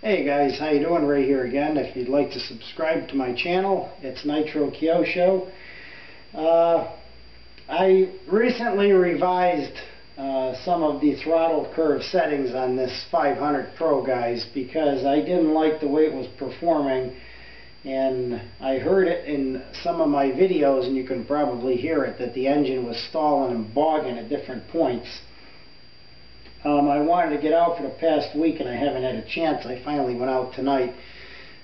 Hey guys, how you doing? Ray here again. If you'd like to subscribe to my channel, it's Nitrokyosho. I recently revised some of the throttle curve settings on this 500 Pro, guys, because I didn't like the way it was performing, and I heard it in some of my videos, and you can probably hear it, that the engine was stalling and bogging at different points. I wanted to get out for the past week and I haven't had a chance. I finally went out tonight.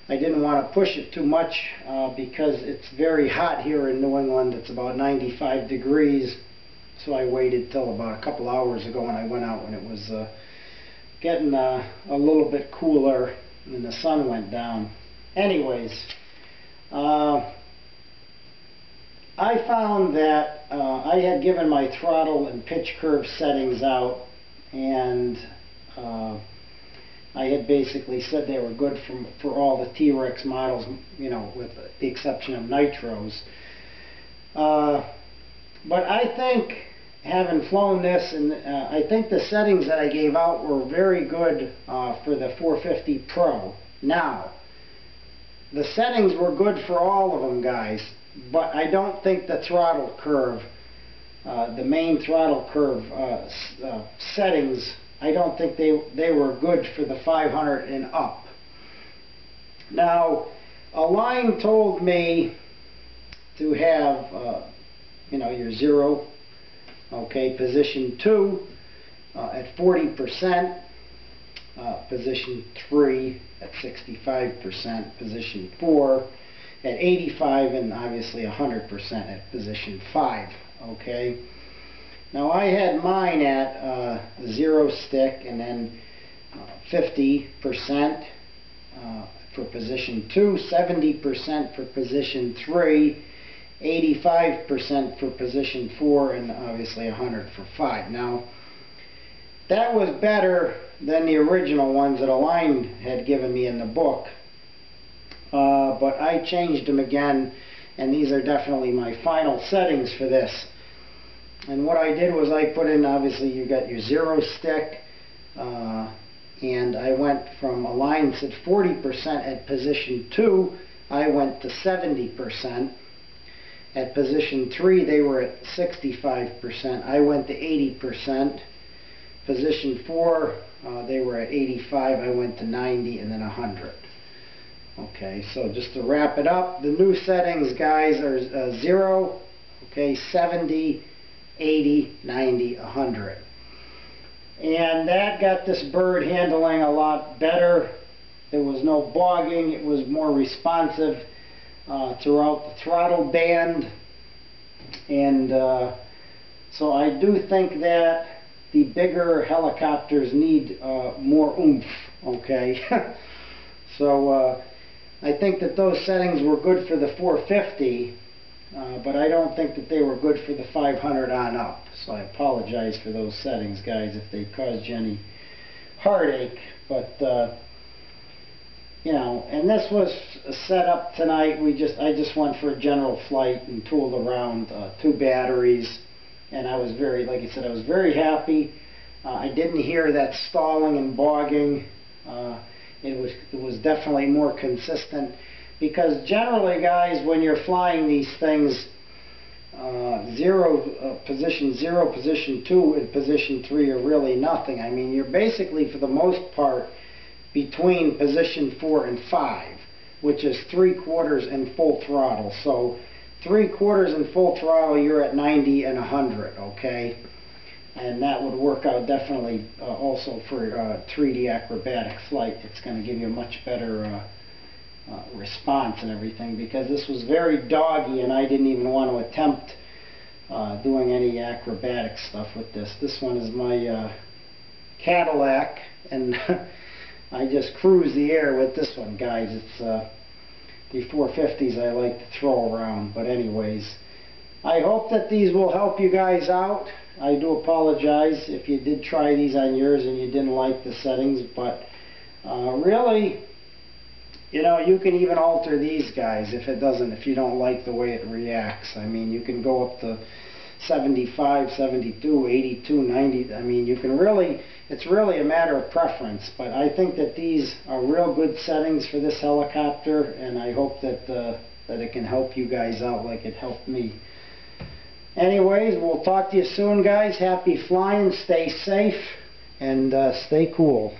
I didn't want to push it too much because it's very hot here in New England. It's about 95 degrees. So I waited till about a couple hours ago and I went out when it was getting a little bit cooler and the sun went down. Anyways, I found that I had given my throttle and pitch curve settings out, and I had basically said they were good for all the Trex models, you know, with the exception of Nitros. But I think, having flown this, and I think the settings that I gave out were very good for the 450 Pro. Now, the settings were good for all of them, guys, but I don't think the throttle curve, the main throttle curve settings, I don't think they were good for the 500 and up. Now, a line told me to have, you know, your 0, okay, position 2 at 40%, position 3 at 65%, position 4 at 85%, and obviously 100% at position 5. Okay, now I had mine at 0 stick, and then 50% for position 2, 70% for position 3, 85% for position 4, and obviously 100 for 5. Now, that was better than the original ones that Align had given me in the book, but I changed them again, and these are definitely my final settings for this. And what I did was I put in, obviously you got your 0 stick, and I went from Align said 40% at position 2, I went to 70%. At position 3 they were at 65%, I went to 80%. Position 4 they were at 85, I went to 90, and then 100. Okay, so just to wrap it up, the new settings, guys, are 0, okay, 70, 80, 90, 100. And that got this bird handling a lot better. There was no bogging. It was more responsive throughout the throttle band. And so I do think that the bigger helicopters need more oomph, okay? So I think that those settings were good for the 450, but I don't think that they were good for the 500 on up. So I apologize for those settings, guys, if they caused you any heartache. But you know, and this was set up tonight. I just went for a general flight and tooled around 2 batteries, and I was very, like I said, I was very happy. I didn't hear that stalling and bogging. It was definitely more consistent, because generally, guys, when you're flying these things, position 0, position 2, and position 3 are really nothing. I mean, you're basically, for the most part, between position 4 and 5, which is 3/4 and full throttle. So 3/4 and full throttle, you're at 90 and 100, okay? And that would work out definitely also for 3D acrobatic flight. It's going to give you a much better response and everything, because this was very doggy and I didn't even want to attempt doing any acrobatic stuff with this. This one is my Cadillac, and I just cruise the air with this one, guys. It's the 450s I like to throw around. But anyways, I hope that these will help you guys out. I do apologize if you did try these on yours and you didn't like the settings, but really, you know, you can even alter these, guys, if you don't like the way it reacts. I mean, you can go up to 75, 72, 82, 90. I mean, you can really, it's really a matter of preference, but I think that these are real good settings for this helicopter, and I hope that that it can help you guys out like it helped me. Anyways, we'll talk to you soon, guys. Happy flying, stay safe, and stay cool.